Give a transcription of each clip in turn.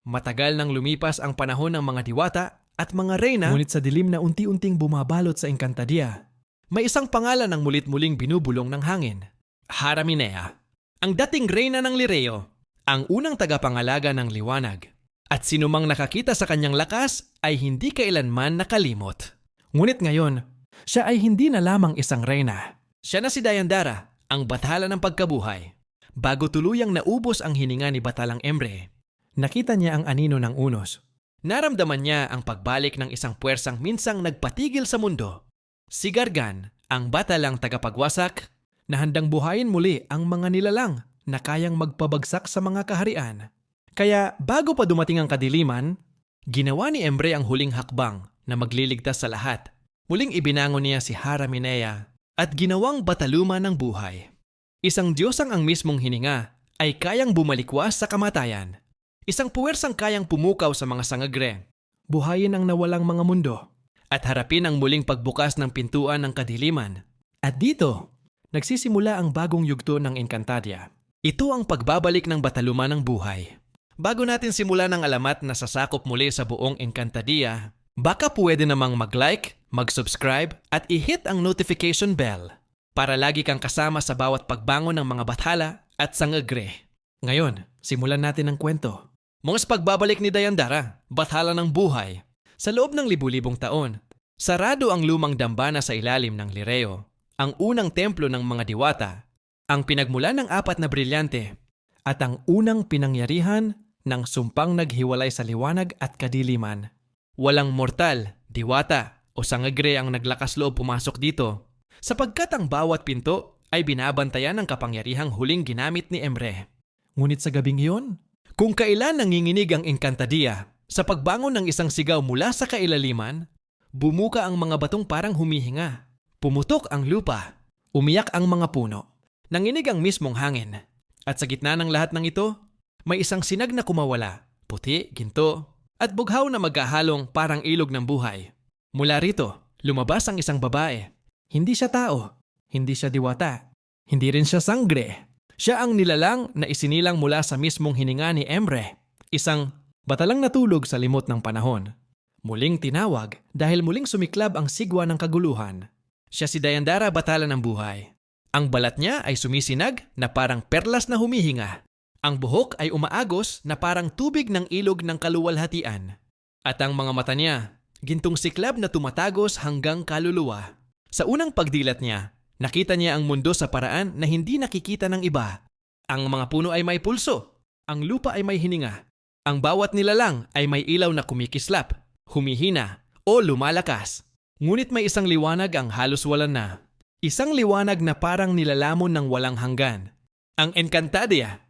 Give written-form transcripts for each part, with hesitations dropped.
Matagal nang lumipas ang panahon ng mga diwata at mga reyna, ngunit sa dilim na unti-unting bumabalot sa Encantadia, may isang pangalan ang mulit-muling binubulong ng hangin. Haraminea, ang dating reyna ng Lireo, ang unang tagapangalaga ng liwanag. At sinumang nakakita sa kanyang lakas ay hindi kailanman nakalimot. Ngunit ngayon, siya ay hindi na lamang isang reyna. Siya na si Dayandara, ang bathala ng pagkabuhay. Bago tuluyang naubos ang hininga ni Batalang Emre, nakita niya ang anino ng unos. Naramdaman niya ang pagbalik ng isang puwersang minsang nagpatigil sa mundo. Si Gargan, ang batalang tagapagwasak, na handang buhayin muli ang mga nilalang na kayang magpabagsak sa mga kaharian. Kaya bago pa dumating ang kadiliman, ginawa ni Emre ang huling hakbang na magliligtas sa lahat. Muling ibinangon niya si Haraminea at ginawang bataluma ng buhay. Isang diyosang ang mismong hininga ay kayang bumalikwas sa kamatayan. Isang puwersang kayang pumukaw sa mga sangagre, buhayin ang nawalang mga mundo, at harapin ang muling pagbukas ng pintuan ng kadiliman. At dito, nagsisimula ang bagong yugto ng Encantadia. Ito ang pagbabalik ng bataluma ng buhay. Bago natin simulan ang alamat na sasakop muli sa buong Encantadia, baka pwede namang mag-like, mag-subscribe at i-hit ang notification bell para lagi kang kasama sa bawat pagbangon ng mga bathala at sangagre. Ngayon, simulan natin ang kwento. Mula sa pagbabalik ni Dayandara, bathala ng buhay. Sa loob ng libu-libong taon, sarado ang lumang dambana sa ilalim ng Lireo, ang unang templo ng mga diwata, ang pinagmulan ng 4 na brilyante, at ang unang pinangyarihan ng sumpang naghiwalay sa liwanag at kadiliman. Walang mortal, diwata o sangagre ang naglakas loob pumasok dito, sapagkat ang bawat pinto ay binabantayan ng kapangyarihang huling ginamit ni Emre. Ngunit sa gabing iyon, kung kailan nanginginig ang Encantadia sa pagbangon ng isang sigaw mula sa kailaliman, bumuka ang mga batong parang humihinga. Pumutok ang lupa, umiyak ang mga puno, nanginig ang mismong hangin. At sa gitna ng lahat ng ito, may isang sinag na kumawala, puti, ginto, at bughaw na magkahalong parang ilog ng buhay. Mula rito, lumabas ang isang babae. Hindi siya tao, hindi siya diwata, hindi rin siya sangre. Siya ang nilalang na isinilang mula sa mismong hininga ni Emre, isang batalang natulog sa limot ng panahon. Muling tinawag dahil muling sumiklab ang sigwa ng kaguluhan. Siya si Dayandara, batala ng buhay. Ang balat niya ay sumisinag na parang perlas na humihinga. Ang buhok ay umaagos na parang tubig ng ilog ng kaluwalhatian. At ang mga mata niya, gintong siklab na tumatagos hanggang kaluluwa. Sa unang pagdilat niya, nakita niya ang mundo sa paraan na hindi nakikita ng iba. Ang mga puno ay may pulso, ang lupa ay may hininga. Ang bawat nilalang ay may ilaw na kumikislap, humihina o lumalakas. Ngunit may isang liwanag ang halos wala na. Isang liwanag na parang nilalamon ng walang hanggan. Ang Encantadia.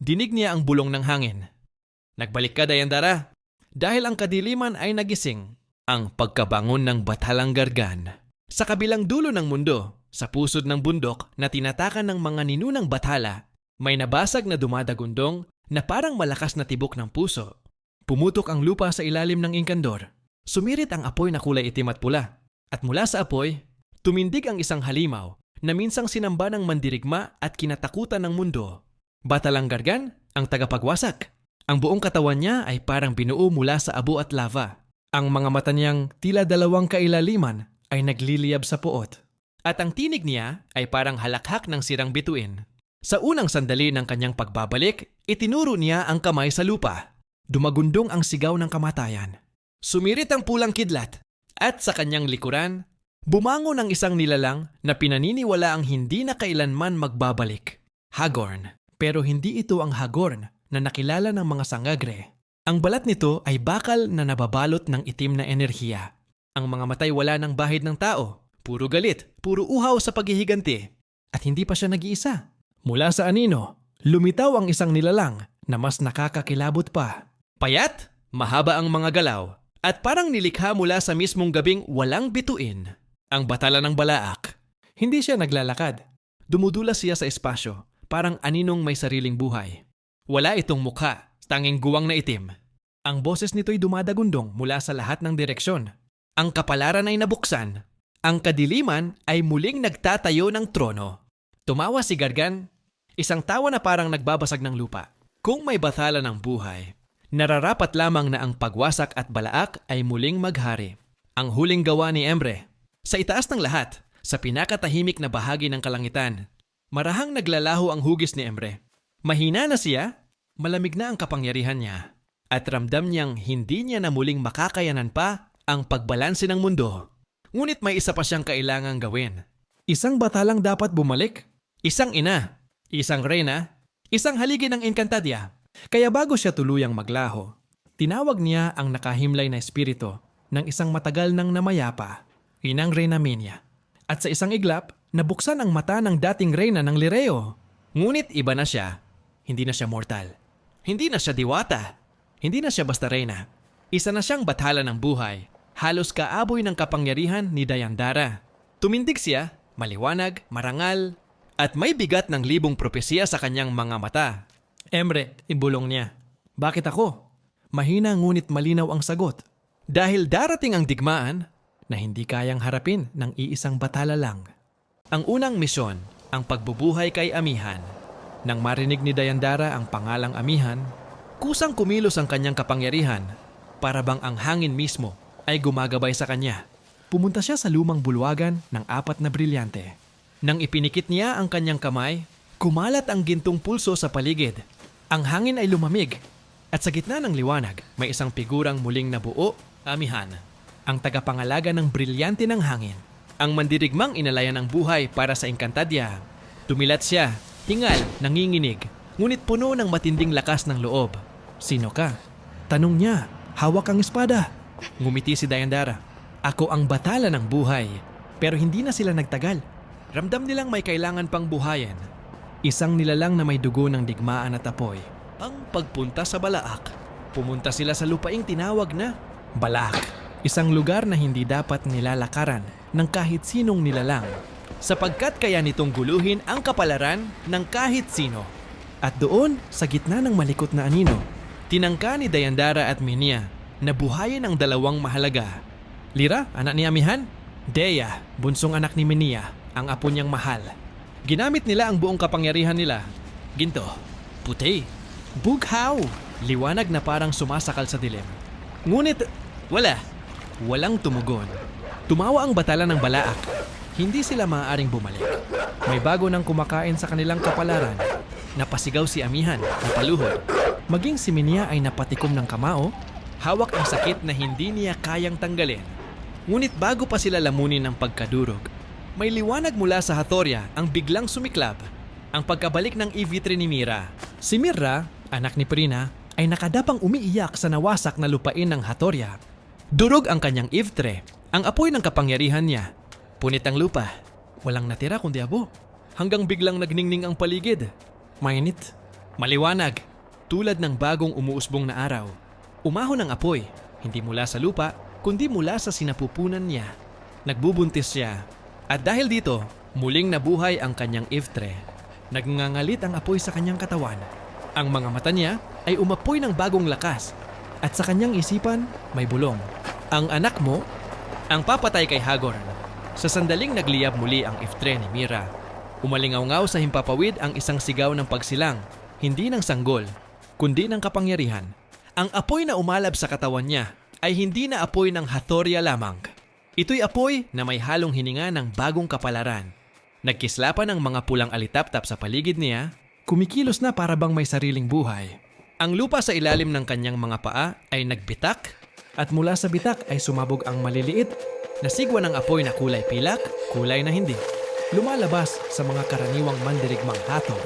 Dinig niya ang bulong ng hangin. Nagbalik ka, Dayandara. Dahil ang kadiliman ay nagising. Ang pagkabangon ng Batalang Gargan. Sa kabilang dulo ng mundo, sa pusod ng bundok na tinatakan ng mga ninunang bathala, may nabasag na dumadagundong na parang malakas na tibok ng puso. Pumutok ang lupa sa ilalim ng inkandor. Sumirit ang apoy na kulay itim at pula. At mula sa apoy, tumindig ang isang halimaw na minsang sinamba ng mandirigma at kinatakutan ng mundo. Batalang Gargan, ang tagapagwasak. Ang buong katawan niya ay parang binuo mula sa abo at lava. Ang mga mata niyang tila dalawang kailaliman ay nagliliyab sa puot. At ang tinig niya ay parang halakhak ng sirang bituin. Sa unang sandali ng kanyang pagbabalik, itinuro niya ang kamay sa lupa. Dumagundong ang sigaw ng kamatayan. Sumirit ang pulang kidlat at sa kanyang likuran, bumangon ang isang nilalang na pinaniniwala ang hindi na kailanman magbabalik. Hagorn. Pero hindi ito ang Hagorn na nakilala ng mga sangagre. Ang balat nito ay bakal na nababalot ng itim na enerhiya. Ang mga matay wala ng bahid ng tao. Puro galit, puro uhaw sa paghihiganti. At hindi pa siya nag-iisa. Mula sa anino, lumitaw ang isang nilalang na mas nakakakilabot pa. Payat, mahaba ang mga galaw, at parang nilikha mula sa mismong gabing walang bituin. Ang batala ng Balaak. Hindi siya naglalakad. Dumudulas siya sa espasyo, parang aninong may sariling buhay. Wala itong mukha, tanging guwang na itim. Ang boses nito'y dumadagundong mula sa lahat ng direksyon. Ang kapalaran ay nabuksan. Ang kadiliman ay muling nagtatayo ng trono. Tumawa si Gargan, isang tawa na parang nagbabasag ng lupa. Kung may bathala ng buhay Nararapat lamang na ang pagwasak at Balaak ay muling maghari. Ang huling gawa ni Emre. Sa itaas ng lahat, sa pinakatahimik na bahagi ng kalangitan, marahang naglalaho ang hugis ni Emre. Mahina na siya, malamig na ang kapangyarihan niya, at ramdam niyang hindi niya na muling makakayanan pa ang pagbalanse ng mundo. Ngunit may isa pa siyang kailangang gawin. Isang batalang dapat bumalik, isang ina, isang reyna, isang haligi ng Encantadia. Kaya bago siya tuluyang maglaho, tinawag niya ang nakahimlay na espiritu ng isang matagal nang namayapa, inang Reyna Minia. At sa isang iglap, nabuksan ang mata ng dating reyna ng Lireo. Ngunit iba na siya. Hindi na siya mortal. Hindi na siya diwata. Hindi na siya basta reyna. Isa na siyang bathala ng buhay. Halos kaaboy ng kapangyarihan ni Dayandara. Tumindig siya, maliwanag, marangal, at may bigat ng libong propesya sa kanyang mga mata. Emre, ibulong niya. Bakit ako? Mahina ngunit malinaw ang sagot. Dahil darating ang digmaan na hindi kayang harapin ng iisang bathala lang. Ang unang misyon, ang pagbubuhay kay Amihan. Nang marinig ni Dayandara ang pangalang Amihan, kusang kumilos ang kanyang kapangyarihan para bang ang hangin mismo ay gumagabay sa kanya. Pumunta siya sa lumang bulwagan ng 4 na brilyante. Nang ipinikit niya ang kanyang kamay, kumalat ang gintong pulso sa paligid. Ang hangin ay lumamig at sa gitna ng liwanag may isang figurang muling nabuo, Amihan, ang tagapangalaga ng brilyante ng hangin. Ang mandirigmang inalayan ng buhay para sa Encantadia. Tumilat siya, hingal, nanginginig, ngunit puno ng matinding lakas ng loob. Sino ka? Tanong niya, hawak ang espada. Ngumiti si Dayandara. Ako ang batala ng buhay. Pero hindi na sila nagtagal. Ramdam nilang may kailangan pang buhayin. Isang nilalang na may dugo ng digmaan at apoy. Ang pagpunta sa Balaak. Pumunta sila sa lupaing tinawag na Balaak. Isang lugar na hindi dapat nilalakaran ng kahit sinong nilalang. Sapagkat kaya nitong guluhin ang kapalaran ng kahit sino. At doon, sa gitna ng malikot na anino, tinangka ni Dayandara at Minia na buhayin ang dalawang mahalaga. Lira, anak ni Amihan. Dea, bunsong anak ni Minia, ang apo niyang mahal. Ginamit nila ang buong kapangyarihan nila. Ginto, puti, bughaw, liwanag na parang sumasakal sa dilim. Ngunit, walang tumugon. Tumawa ang batala ng Balaak. Hindi sila maaaring bumalik. May bago nang kumakain sa kanilang kapalaran. Napasigaw si Amihan, napaluhod. Maging si Minia ay napatikom ng kamao, hawak ang sakit na hindi niya kayang tanggalin. Ngunit bago pa sila lamunin ng pagkadurog, may liwanag mula sa Hathoria ang biglang sumiklab. Ang pagkabalik ng Ivitri ni Mira. Si Mira, anak ni Prina, ay nakadapang umiiyak sa nawasak na lupain ng Hathoria. Durog ang kanyang Ivtre, ang apoy ng kapangyarihan niya. Punit ang lupa. Walang natira kundi abo. Hanggang biglang nagningning ang paligid. Mainit, maliwanag, tulad ng bagong umuusbong na araw. Umahon ang apoy, hindi mula sa lupa, kundi mula sa sinapupunan niya. Nagbubuntis siya. At dahil dito, muling nabuhay ang kanyang Ivtre. Nagngangalit ang apoy sa kanyang katawan. Ang mga mata niya ay umapoy ng bagong lakas. At sa kanyang isipan, may bulong. Ang anak mo, ang papatay kay Hagorn. Sa sandaling nagliyab muli ang Ivtre ni Mira. Umalingaw-ngaw sa himpapawid ang isang sigaw ng pagsilang, hindi ng sanggol, kundi ng kapangyarihan. Ang apoy na umalab sa katawan niya ay hindi na apoy ng Hathoria lamang. Ito'y apoy na may halong hininga ng bagong kapalaran. Nagkislapan ang mga pulang alitap-tap sa paligid niya, kumikilos na para bang may sariling buhay. Ang lupa sa ilalim ng kanyang mga paa ay nagbitak at mula sa bitak ay sumabog ang maliliit na sigwa ng apoy na kulay pilak, kulay na hindi. Lumalabas sa mga karaniwang mandirigmang Hathor.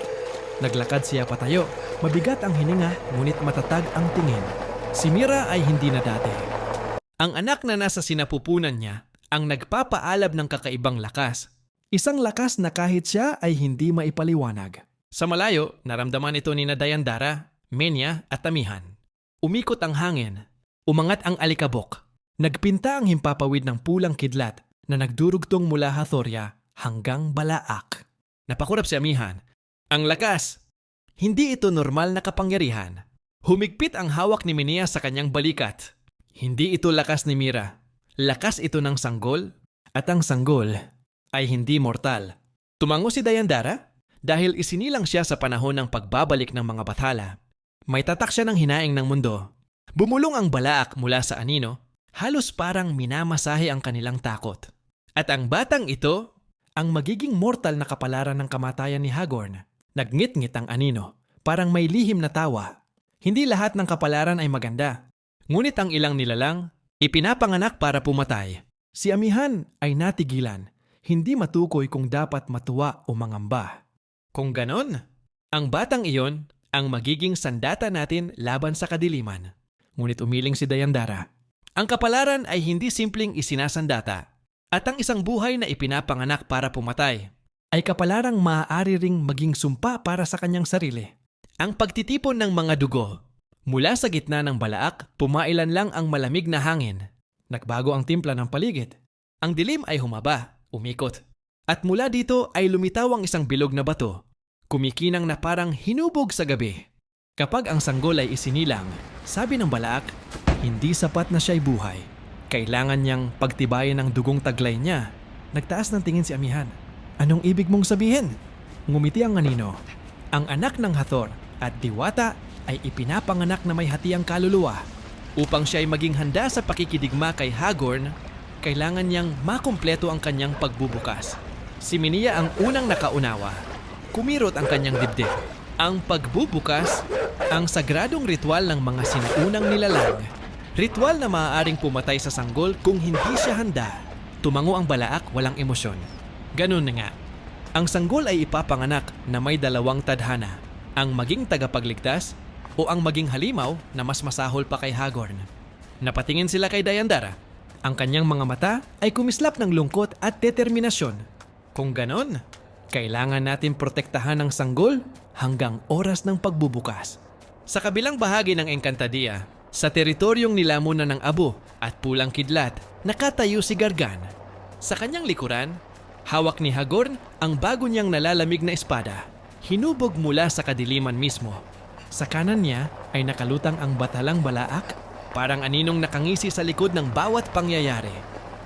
Naglakad siya patayo, mabigat ang hininga ngunit matatag ang tingin. Si Mira ay hindi na dati. Ang anak na nasa sinapupunan niya ang nagpapaalab ng kakaibang lakas. Isang lakas na kahit siya ay hindi maipaliwanag. Sa malayo, naramdaman ito ni Dayandara, Minia at Amihan. Umikot ang hangin. Umangat ang alikabok. Nagpinta ang himpapawid ng pulang kidlat na nagdurugtong mula Hathoria hanggang Balaak. Napakurap si Amihan. Ang lakas! Hindi ito normal na kapangyarihan. Humigpit ang hawak ni Minia sa kanyang balikat. Hindi ito lakas ni Mira. Lakas ito ng sanggol at ang sanggol ay hindi mortal. Tumango si Dayandara dahil isinilang siya sa panahon ng pagbabalik ng mga bathala. May tatak siya ng hinaing ng mundo Bumulong ang Balaak mula sa anino, halos parang minamasahe ang kanilang takot. At ang batang ito, ang magiging mortal na kapalaran ng kamatayan ni Hagorn. Nagngit-ngit ang anino, parang may lihim na tawa. Hindi lahat ng kapalaran ay maganda. Ngunit ang ilang nilalang, ipinapanganak para pumatay. Si Amihan ay natigilan, hindi matukoy kung dapat matuwa o mangamba. Kung ganon, ang batang iyon ang magiging sandata natin laban sa kadiliman. Ngunit umiling si Dayandara. Ang kapalaran ay hindi simpleng isinasandata. At ang isang buhay na ipinapanganak para pumatay ay kapalarang maaari ring maging sumpa para sa kanyang sarili. Ang pagtitipon ng mga dugo. Mula sa gitna ng Balaak, pumailan lang ang malamig na hangin. Nagbago ang timpla ng paligid. Ang dilim ay humaba, umikot. At mula dito ay lumitaw ang isang bilog na bato. Kumikinang na parang hinubog sa gabi. Kapag ang sanggol ay isinilang, sabi ng Balaak, hindi sapat na siya'y buhay. Kailangan niyang pagtibayin ang dugong taglay niya. Nagtaas ng tingin si Amihan. Anong ibig mong sabihin? Ngumiti ang anino. Ang anak ng Hathor at Diwata ay ipinapanganak na may hatiang kaluluwa. Upang siya ay maging handa sa pakikidigma kay Hagorn, kailangan niyang makumpleto ang kanyang pagbubukas. Si Minia ang unang nakaunawa. Kumirot ang kanyang dibdib. Ang pagbubukas, ang sagradong ritual ng mga sinaunang nilalang. Ritual na maaaring pumatay sa sanggol kung hindi siya handa. Tumango ang Balaak walang emosyon. Ganun na nga. Ang sanggol ay ipapanganak na may dalawang tadhana. Ang maging tagapagligtas o ang maging halimaw na mas masahol pa kay Hagorn. Napatingin sila kay Dayandara. Ang kanyang mga mata ay kumislap ng lungkot at determinasyon. Kung ganon, kailangan natin protektahan ang sanggol hanggang oras ng pagbubukas. Sa kabilang bahagi ng Encantadia, sa teritoryong nilamunan ng Abo at Pulang Kidlat, nakatayo si Gargan. Sa kanyang likuran, hawak ni Hagorn ang bago niyang nalalamig na espada. Hinubog mula sa kadiliman mismo. Sa kanan niya ay nakalutang ang batalang Balaak, parang aninong nakangisi sa likod ng bawat pangyayari.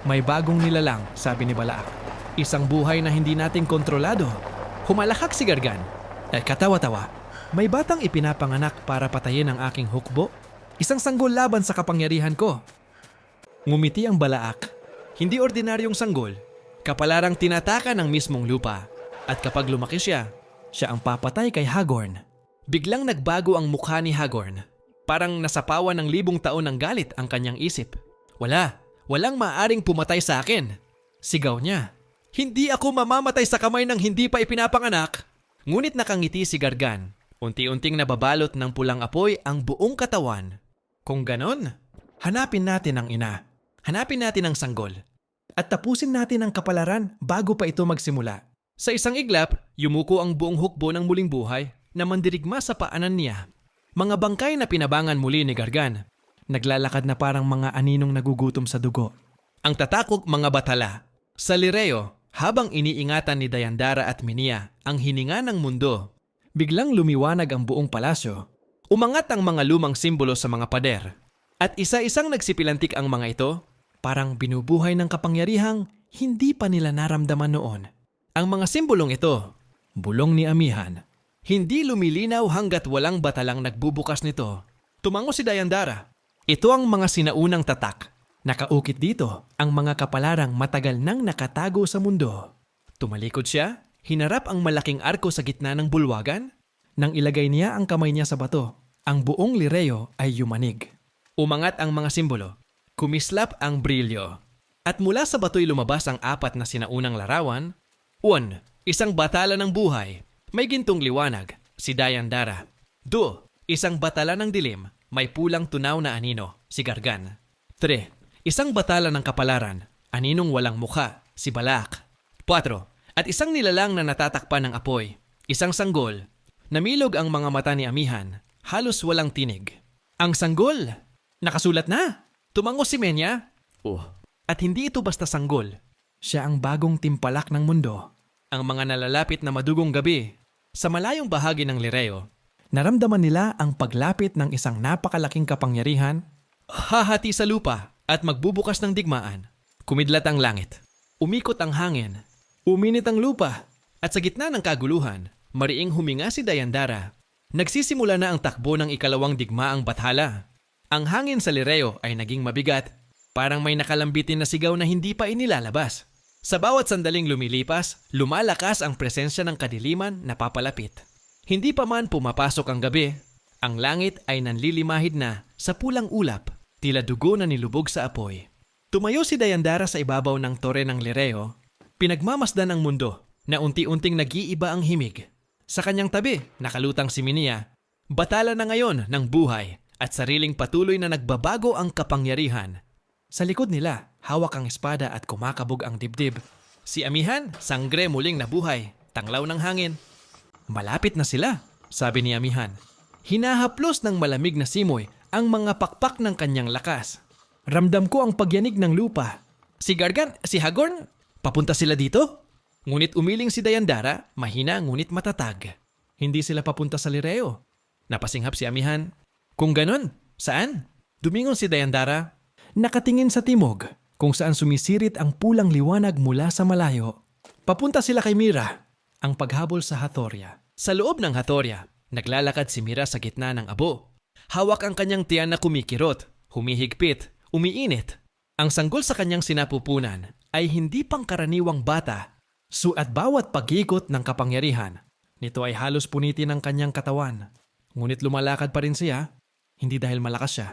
May bagong nilalang, sabi ni Balaak. Isang buhay na hindi natin kontrolado. Humalakak si Gargan. At katawa-tawa, may batang ipinapanganak para patayin ang aking hukbo? Isang sanggol laban sa kapangyarihan ko. Ngumiti ang Balaak. Hindi ordinaryong sanggol. Kapalarang tinataka ng mismong lupa. At kapag lumaki siya, siya ang papatay kay Hagorn. Biglang nagbago ang mukha ni Hagorn. Parang nasapawan ng 1,000 taon ng galit ang kanyang isip. Walang maaaring pumatay sa akin. Sigaw niya. Hindi ako mamamatay sa kamay ng hindi pa ipinapanganak. Ngunit nakangiti si Gargan. Unti-unting nababalot ng pulang apoy ang buong katawan. Kung ganon, hanapin natin ang ina. Hanapin natin ang sanggol. At tapusin natin ang kapalaran bago pa ito magsimula. Sa isang iglap, yumuko ang buong hukbo ng muling buhay na mandirigma sa paanan niya. Mga bangkay na pinabangan muli ni Gargan. Naglalakad na parang mga aninong nagugutom sa dugo. Ang tatakok mga batala. Sa Lireo, habang iniingatan ni Dayandara at Minia ang hininga ng mundo, biglang lumiwanag ang buong palasyo. Umangat ang mga lumang simbolo sa mga pader. At isa-isang nagsipilantik ang mga ito, parang binubuhay ng kapangyarihang hindi pa nila naramdaman noon. Ang mga simbolong ito, bulong ni Amihan, hindi lumilinaw hanggat walang batalang nagbubukas nito. Tumango si Dayandara. Ito ang mga sinaunang tatak. Nakaukit dito ang mga kapalarang matagal nang nakatago sa mundo. Tumalikod siya, hinarap ang malaking arko sa gitna ng bulwagan. Nang ilagay niya ang kamay niya sa bato, ang buong Lireo ay yumanig. Umangat ang mga simbolo. Kumislap ang brilyo. At mula sa bato'y lumabas ang 4 na sinaunang larawan. 1. Isang batala ng buhay. May gintong liwanag, si Dayandara. 2. Isang batala ng dilim. May pulang tunaw na anino, si Gargan. 3. Isang batala ng kapalaran. Aninong walang mukha, si Balaak. 4. At isang nilalang na natatakpan ng apoy. Isang sanggol. Namilog ang mga mata ni Amihan. Halos walang tinig. Ang sanggol! Nakasulat na! Tumango si Menya. At hindi ito basta sanggol. Siya ang bagong timpalak ng mundo. Ang mga nalalapit na madugong gabi. Sa malayong bahagi ng Lireo, naramdaman nila ang paglapit ng isang napakalaking kapangyarihan. Hahati sa lupa at magbubukas ng digmaan. Kumidlat ang langit. Umikot ang hangin. Uminit ang lupa. At sa gitna ng kaguluhan, mariing huminga si Dayandara. Nagsisimula na ang takbo ng ikalawang digmaang bathala. Ang hangin sa Lireo ay naging mabigat, parang may nakalambitin na sigaw na hindi pa inilalabas. Sa bawat sandaling lumilipas, lumalakas ang presensya ng kadiliman na papalapit. Hindi pa man pumapasok ang gabi, ang langit ay nanlilimahid na sa pulang ulap, tila dugo na nilubog sa apoy. Tumayo si Dayandara sa ibabaw ng tore ng Lireo, pinagmamasdan ang mundo na unti-unting nag-iiba ang himig. Sa kanyang tabi, nakalutang si Minia, batala na ngayon ng buhay at sariling patuloy na nagbabago ang kapangyarihan. Sa likod nila, hawak ang espada at kumakabog ang dibdib. Si Amihan, sangre muling nabuhay, tanglaw ng hangin. Malapit na sila, sabi ni Amihan. Hinahaplos ng malamig na simoy ang mga pakpak ng kanyang lakas. Ramdam ko ang pagyanig ng lupa. Si Gargan, si Hagorn, papunta sila dito? Ngunit umiling si Dayandara, mahina ngunit matatag. Hindi sila papunta sa Lireo. Napasinghap si Amihan. Kung ganon, saan? Dumingon si Dayandara, nakatingin sa timog, kung saan sumisirit ang pulang liwanag mula sa malayo. Papunta sila kay Mira, ang paghabol sa Hathoria. Sa loob ng Hathoria, naglalakad si Mira sa gitna ng abo. Hawak ang kanyang tiyan na kumikirot, humihigpit, umiinit. Ang sanggol sa kanyang sinapupunan ay hindi pangkaraniwang bata. At bawat pag-ikot ng kapangyarihan, nito ay halos punitin ng kanyang katawan. Ngunit lumalakad pa rin siya. Hindi dahil malakas siya.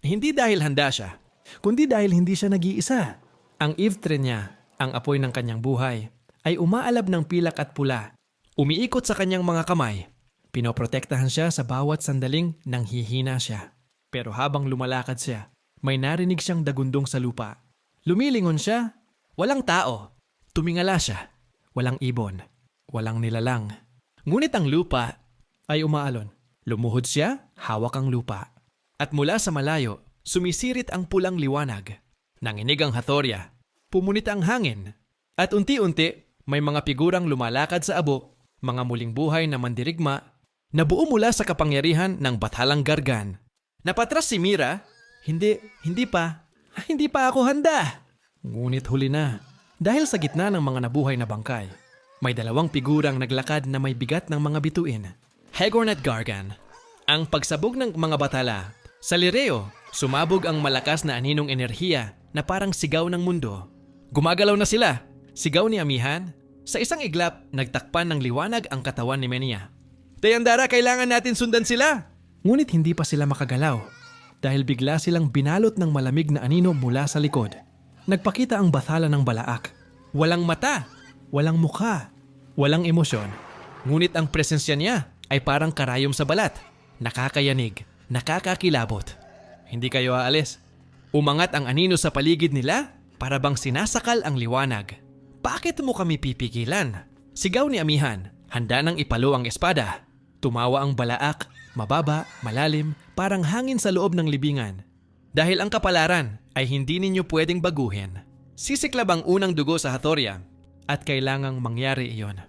Hindi dahil handa siya. Kundi dahil hindi siya nag-iisa. Ang Ivtre niya, ang apoy ng kanyang buhay, ay umaalab ng pilak at pula. Umiikot sa kanyang mga kamay. Pinoprotektahan siya sa bawat sandaling nang hihina siya. Pero habang lumalakad siya, may narinig siyang dagundong sa lupa. Lumilingon siya. Walang tao. Tumingala siya. Walang ibon. Walang nilalang. Ngunit ang lupa ay umaalon. Lumuhod siya, hawak ang lupa. At mula sa malayo, sumisirit ang pulang liwanag. Nanginig ang Hathoria. Pumunit ang hangin. At unti-unti, may mga figurang lumalakad sa abo, mga muling buhay na mandirigma, na buo mula sa kapangyarihan ng bathalang Gargan. Napatras si Mira. Hindi pa ako handa. Ngunit huli na. Dahil sa gitna ng mga nabuhay na bangkay, may dalawang figurang naglakad na may bigat ng mga bituin. Hagorn at Gargan. Ang pagsabog ng mga batala. Sa Lireo, sumabog ang malakas na aninong enerhiya na parang sigaw ng mundo. Gumagalaw na sila. Sigaw ni Amihan. Sa isang iglap, nagtakpan ng liwanag ang katawan ni Minia. Dayandara, kailangan natin sundan sila! Ngunit hindi pa sila makagalaw dahil bigla silang binalot ng malamig na anino mula sa likod. Nagpakita ang bathala ng Balaak. Walang mata, walang mukha, walang emosyon. Ngunit ang presensya niya ay parang karayom sa balat. Nakakayanig, nakakakilabot. Hindi kayo aalis. Umangat ang anino sa paligid nila para bang sinasakal ang liwanag. Bakit mo kami pipigilan? Sigaw ni Amihan, handa nang ipalo ang espada. Tumawa ang Balaak, mababa, malalim, parang hangin sa loob ng libingan. Dahil ang kapalaran ay hindi ninyo pwedeng baguhin. Sisiklab ang unang dugo sa Hathoria at kailangang mangyari iyon.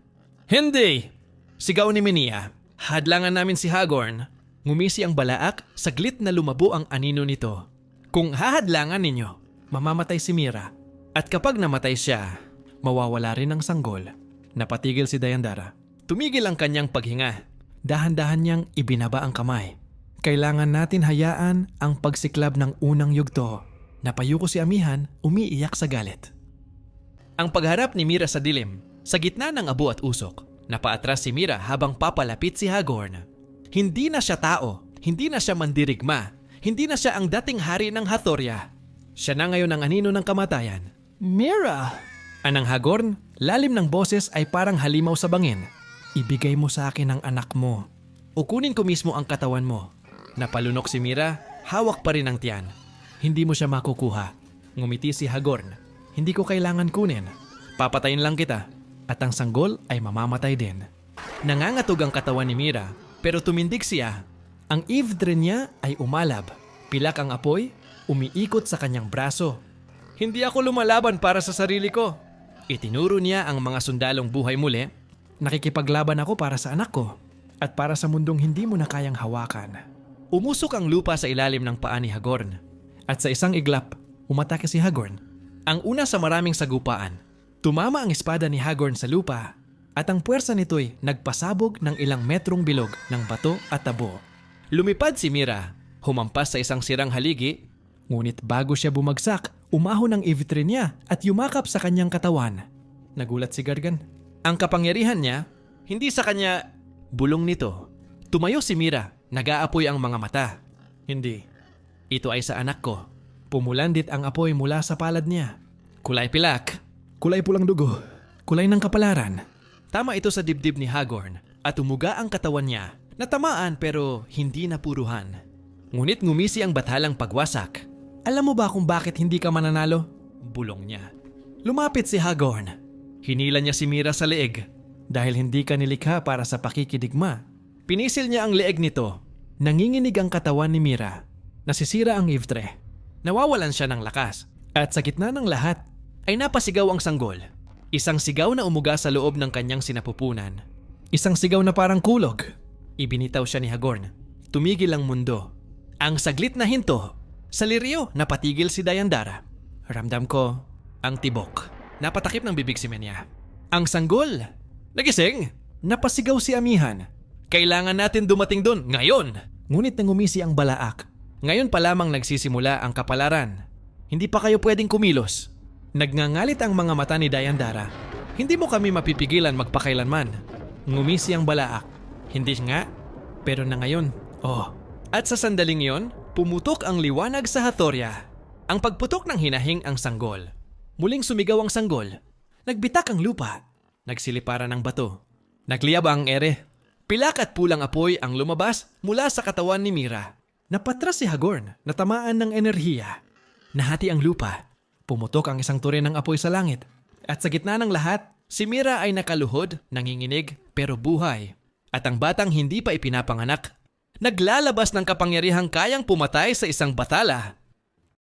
Hindi! Sigaw ni Minia. Hadlangan namin si Hagorn. Ngumisi ang Balaak, saglit na lumabo ang anino nito. Kung hahadlangan ninyo, mamamatay si Mira. At kapag namatay siya, mawawala rin ang sanggol. Napatigil si Dayandara. Tumigil ang kanyang paghinga. Dahan-dahan niyang ibinaba ang kamay. Kailangan natin hayaan ang pagsiklab ng unang yugto. Napayuko si Amihan, umiiyak sa galit. Ang pagharap ni Mira sa dilim, sa gitna ng abo at usok, napaatras si Mira habang papalapit si Hagorn. Hindi na siya tao, hindi na siya mandirigma, hindi na siya ang dating hari ng Hathoria. Siya na ngayon ang anino ng kamatayan. Mira! Anang Hagorn, lalim ng boses ay parang halimaw sa bangin. Ibigay mo sa akin ang anak mo. O kunin ko mismo ang katawan mo. Napalunok si Mira, hawak pa rin ang tiyan. Hindi mo siya makukuha. Ngumiti si Hagorn. Hindi ko kailangan kunin. Papatayin lang kita. At ang sanggol ay mamamatay din. Nangangatog ang katawan ni Mira, pero tumindig siya. Ang Ivtre niya ay umalab. Pilak ang apoy, umiikot sa kanyang braso. Hindi ako lumalaban para sa sarili ko. Itinuro niya ang mga sundalong buhay muli. Nakikipaglaban ako para sa anak ko at para sa mundong hindi mo na kayang hawakan. Umusok ang lupa sa ilalim ng paa ni Hagorn. At sa isang iglap, umatake si Hagorn. Ang una sa maraming sagupaan. Tumama ang espada ni Hagorn sa lupa at ang puwersa nito'y nagpasabog ng ilang metrong bilog ng bato at tabo. Lumipad si Mira, Humampas sa isang sirang haligi, ngunit bago siya bumagsak, umahon ang Ivtre niya at yumakap sa kanyang katawan. Nagulat si Gargan. Ang kapangyarihan niya, hindi sa kanya bulong nito. Tumayo si Mira, nag-aapoy ang mga mata. Hindi. Ito ay sa anak ko. Pumulandit ang apoy mula sa palad niya. Kulay pilak. Kulay pulang dugo. Kulay ng kapalaran. Tama ito sa dibdib ni Hagorn at umuga ang katawan niya. Natamaan pero hindi napuruhan. Ngunit ngumisi ang batalang pagwasak. Alam mo ba kung bakit hindi ka mananalo? Bulong niya. Lumapit si Hagorn. Hinila niya si Mira sa leeg. Dahil hindi ka nilikha para sa pakikidigma. Pinisil niya ang leeg nito. Nanginginig ang katawan ni Mira. Nasisira ang Ivtre. Nawawalan siya ng lakas. At sa gitna ng lahat, ay napasigaw ang sanggol. Isang sigaw na umuga sa loob ng kanyang sinapupunan. Isang sigaw na parang kulog. Ibinitaw siya ni Hagorn. Tumigil ang mundo. Ang saglit na hinto. Sa liryo, napatigil si Dayandara. Ramdam ko ang tibok. Napatakip ng bibig si Menya. Ang sanggol! Nagising! Napasigaw si Amihan. Kailangan natin dumating doon ngayon! Ngunit nangumisi ang Balaak. Ngayon pa lamang nagsisimula ang kapalaran. Hindi pa kayo pwedeng kumilos. Nagngangalit ang mga mata ni Dayandara. Hindi mo kami mapipigilan magpakailanman. Ngumisi ang Balaak. Hindi nga, pero na ngayon, oh. At sa sandaling yon, pumutok ang liwanag sa Hathoria. Ang pagputok ng hinahing ang sanggol. Muling sumigaw ang sanggol. Nagbitak ang lupa. Nagsiliparan ang bato. Nagliyab ang ere. Pilak at pulang apoy ang lumabas mula sa katawan ni Mira. Napatras si Hagorn, natamaan ng enerhiya. Nahati ang lupa. Pumutok ang isang tore ng apoy sa langit. At sa gitna ng lahat, si Mira ay nakaluhod, nanginginig, pero buhay. At ang batang hindi pa ipinapanganak, naglalabas ng kapangyarihang kayang pumatay sa isang batala.